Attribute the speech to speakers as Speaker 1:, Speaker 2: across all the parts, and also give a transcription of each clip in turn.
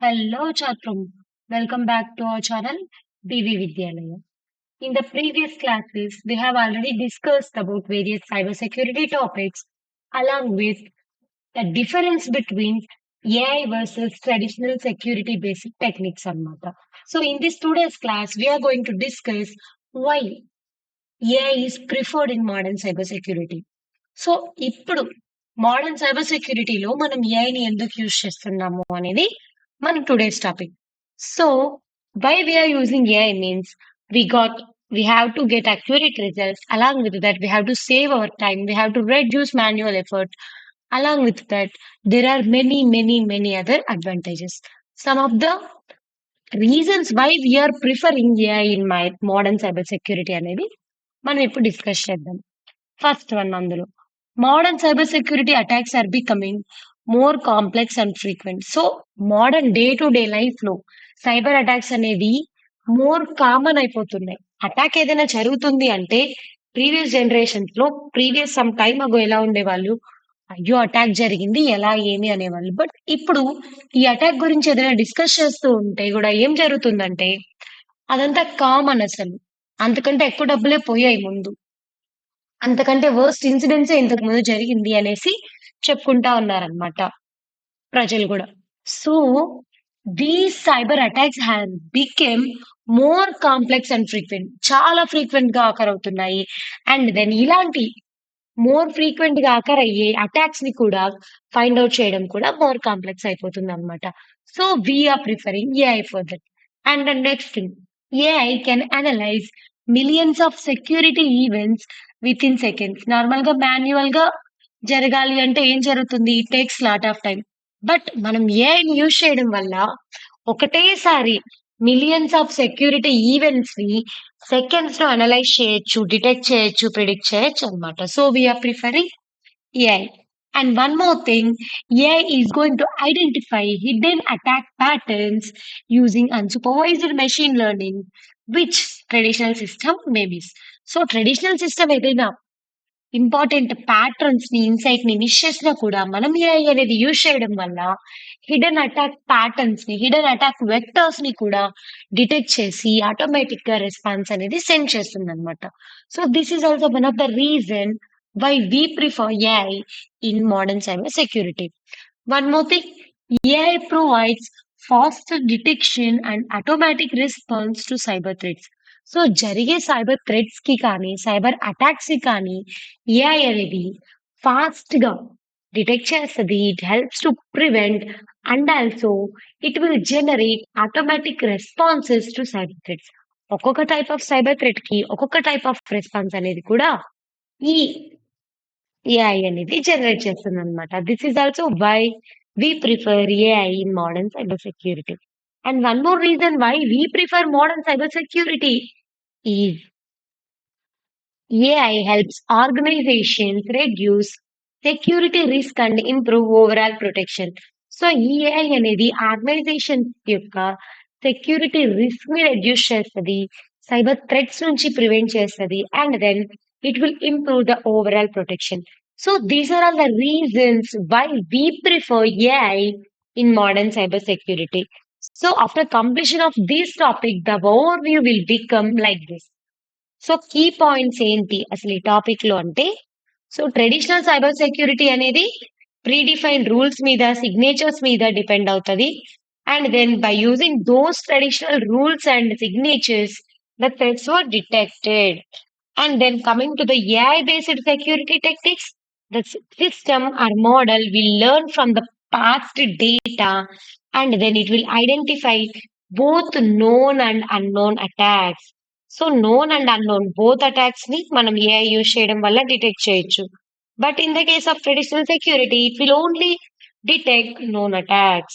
Speaker 1: Hello, Chatrum. Welcome back to our channel, BV Vidyalaya. In the previous classes, we have already discussed about various cybersecurity topics, along with the difference between AI versus traditional security basic techniques. Anamata. So, in this today's class, we are going to discuss why AI is preferred in modern cybersecurity. సో ఇప్పుడు modern cyber సెక్యూరిటీలో మనం ఏఐని ఎందుకు use చేస్తున్నాము అనేది మన today's topic. So why we are using AI means we got we have to get accurate results. Along with that, we have to save our time, we have to reduce manual effort. Along with that, there are many other advantages. Some of the reasons why we are preferring AI in my modern cyber security అనేది మనం ఇప్పుడు discuss చేద్దాం. First one అందులో modern cyber security attacks are becoming more complex and frequent. So modern day to day life లో cyber attacks అనేది more common అయిపోతున్నాయి. Attack ఏదైనా జరుగుతుంది అంటే ప్రీవియస్ జనరేషన్స్ లో సమ్ టైమ్ అగో ఎలా ఉండేవాళ్ళు, అయ్యో అటాక్ జరిగింది ఎలా ఏమి అనేవాళ్ళు. బట్ ఇప్పుడు ఈ అటాక్ గురించి ఏదైనా డిస్కస్ చేస్తూ ఉంటే కూడా ఏం జరుగుతుందంటే అదంతా కామన్ అసలు. అంతకంటే ఎక్కువ డబ్బులే పోయాయి ముందు, అంతకంటే వర్స్ట్ ఇన్సిడెంట్సే ఇంతకు ముందు జరిగింది అనేసి చెప్పుకుంటా ఉన్నారనమాట ప్రజలు కూడా. So these cyber attacks have become more complex and frequent, చాలా ఫ్రీక్వెంట్ గా ఆకర్ అవుతున్నాయి. అండ్ దెన్ ఇలాంటి మోర్ ఫ్రీక్వెంట్ గా ఆకర్ అయ్యే అటాక్స్ ని కూడా ఫైండ్ అవుట్ చేయడం కూడా మోర్ కాంప్లెక్స్ అయిపోతుంది అనమాట. So we are preferring AI for that. And the next thing, AI can analyse millions of security events with in seconds. Normal గా మాన్యువల్ గా జరగాలి అంటే ఏం జరుగుతుంది, it takes lot of time. But మనం ఏఐని యూజ్ చేయడం వల్ల ఒకటేసారి మిలియన్స్ ఆఫ్ సెక్యూరిటీ ఈవెంట్స్ ని సెకండ్స్ లో అనలైజ్ చేయొచ్చు, డిటెక్ట్ చేయొచ్చు, ప్రిడిక్ట్ చేయొచ్చు అనమాట. So we are preferring AI. And one more thing, AI is going to identify hidden attack patterns using unsupervised machine learning, which traditional system may miss. So traditional system ఏదైనా important patterns ని, insight ని miss చేసినా కూడా మనం AI అనేది use చేయడం వల్ల hidden attack patterns ని, హిడెన్ అటాక్ వెక్టర్స్ ని కూడా డిటెక్ట్ చేసి ఆటోమేటిక్ గా రెస్పాన్స్ అనేది సెండ్ చేస్తుంది అనమాట. So this is also one of the reason why we prefer AI in modern cyber security. One more thing, AI provides faster detection and automatic response to cyber threats. So జరిగే cyber threats కి కానీ, cyber attacks కి కానీ AI అనేది fast గా detect చేస్తుంది. It helps to prevent and also it will generate automatic responses to cyber threats. ఒక్కొక్క type of cyber threat కి ఒక్కొక్క టైప్ ఆఫ్ రెస్పాన్స్ అనేది కూడా ఈ ఏఐ అనేది జనరేట్ చేస్తుంది అనమాట. This is also why we prefer AI in modern cybersecurity. And one more reason why we prefer modern cybersecurity is AI helps organizations reduce security risk and improve overall protection. So ఈ AI అనేది organisation యొక్క security risk ని reduce చేస్తుంది, cyber threats నుంచి prevent చేస్తుంది, and then it will improve the overall protection. So these are all the reasons why we prefer AI in modern cyber security. So after completion of this topic, the overview will become like this. So key points ఏంటి అసలు ఈ topic లో అంటే, so traditional cyber security అనేది predefined rules మీద, signatures మీద depend అవుతుంది. And then by using those traditional rules and signatures the threats were detected. And then coming to the AI-based security techniques, the system or model will learn from the past data, and then it will identify both known and unknown attacks. So known and unknown both attacks ని మనం AI use చేయడం వల్ల detect చేయొచ్చు. But in the case of traditional security it will only detect known attacks.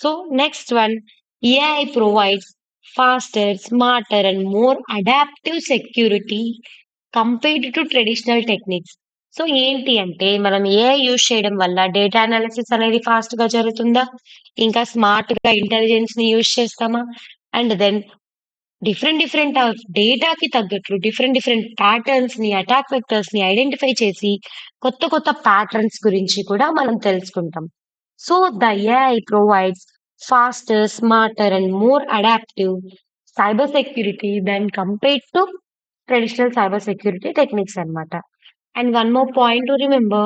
Speaker 1: So next one, AI provides faster, smarter, and more adaptive security compared to traditional techniques. So ఏంటి అంటే మనం AI use చేయడం వల్ల data analysis అనేది fast గా జరుగుతుందా, ఇంకా smart గా ఇంటెలిజెన్స్ ని యూజ్ చేస్తామా, అండ్ దెన్ డిఫరెంట్ ఆఫ్ డేటాకి తగ్గట్లు డిఫరెంట్ ప్యాటర్న్స్ ని, అటాక్ వెక్టర్స్ ని ఐడెంటిఫై చేసి కొత్త ప్యాటర్న్స్ గురించి కూడా మనం తెలుసుకుంటాం. So the AI provides faster, smarter, and more adaptive cybersecurity than compared to traditional cybersecurity techniques anamata. And one more point to remember,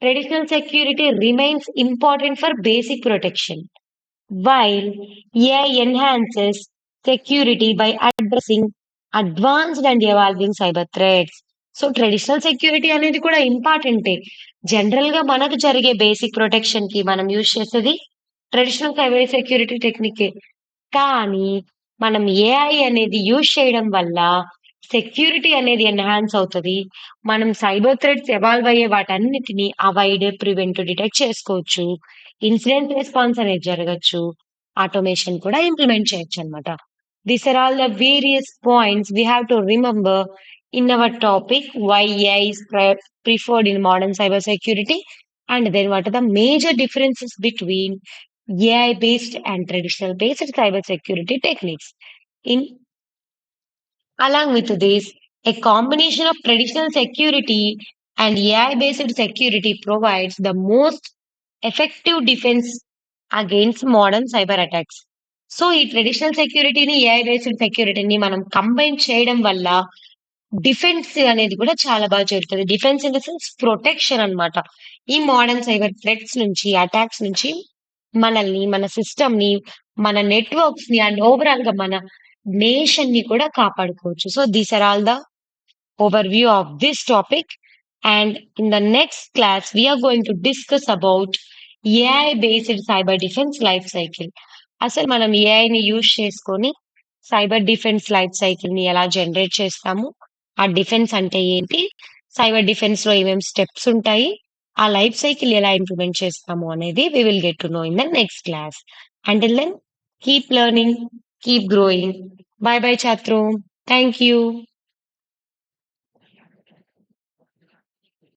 Speaker 1: traditional security remains important for basic protection, while AI enhances security by addressing advanced and evolving cyber threats. So traditional security అనేది కూడా ఇంపార్టెంటే. General గా మనకు జరిగే basic protection కి మనం use చేసేది traditional cyber security టెక్నికే. కానీ మనం ఏఐ అనేది యూజ్ చేయడం వల్ల సెక్యూరిటీ అనేది ఎన్హాన్స్ అవుతది. మనం సైబర్ థ్రెట్స్ ఎవాల్వ్ అయ్యే వాటన్నిటిని అవాయిడ్, ప్రివెంట్, డిటెక్ట్ చేసుకోవచ్చు. ఇన్సిడెంట్ రెస్పాన్స్ అనేది జరగచ్చు. ఆటోమేషన్ కూడా implement చేయొచ్చనమాట. These are all the various points we have to remember in our topic why AI is preferred in modern cybersecurity, and then what are the major differences between AI based and traditional based cybersecurity techniques. In Along with this, a combination of traditional security and AI based security provides the most effective defense against modern cyber attacks. So ఈ traditional సెక్యూరిటీని AI based సెక్యూరిటీని మనం combine చేయడం వల్ల defence అనేది కూడా చాలా బాగా జరుగుతుంది. Defence in the sense protection అన్నమాట. ఈ మోడర్న్ సైబర్ థ్రెట్స్ నుంచి, అటాక్స్ నుంచి మనల్ని, మన సిస్టమ్ ని, మన నెట్వర్క్స్ ని అండ్ ఓవరాల్ గా మన నేషన్ ని కూడా కాపాడుకోవచ్చు. So these are all the overview of this topic, and in the next class we are going to discuss about AI based cyber defense life cycle. అసలు మనం AI ని use చేసుకొని cyber defence life cycle ని ఎలా generate చేస్తాము, ఆ defence అంటే ఏంటి, సైబర్ డిఫెన్స్ లో ఏమేమి స్టెప్స్ ఉంటాయి, ఆ లైఫ్ సైకిల్ ఎలా ఇంప్లిమెంట్ చేస్తాము అనేది we will get to know in the next class. Until then, keep learning, keep growing. Bye bye, Chatru. Thank you.